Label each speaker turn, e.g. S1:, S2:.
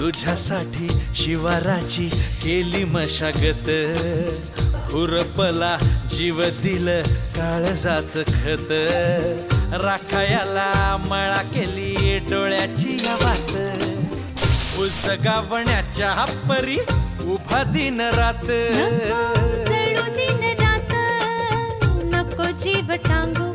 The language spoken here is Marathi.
S1: तुझ्यासाठी शिवाराची केली मशागत, खुरपला जीव दिल काळजाच खत, राखायाला मळा केली डोळ्याची वाट, उजगावण्याच्या परी उभा दिन रात,
S2: नको जळू दिन रात, नको जीव टांगू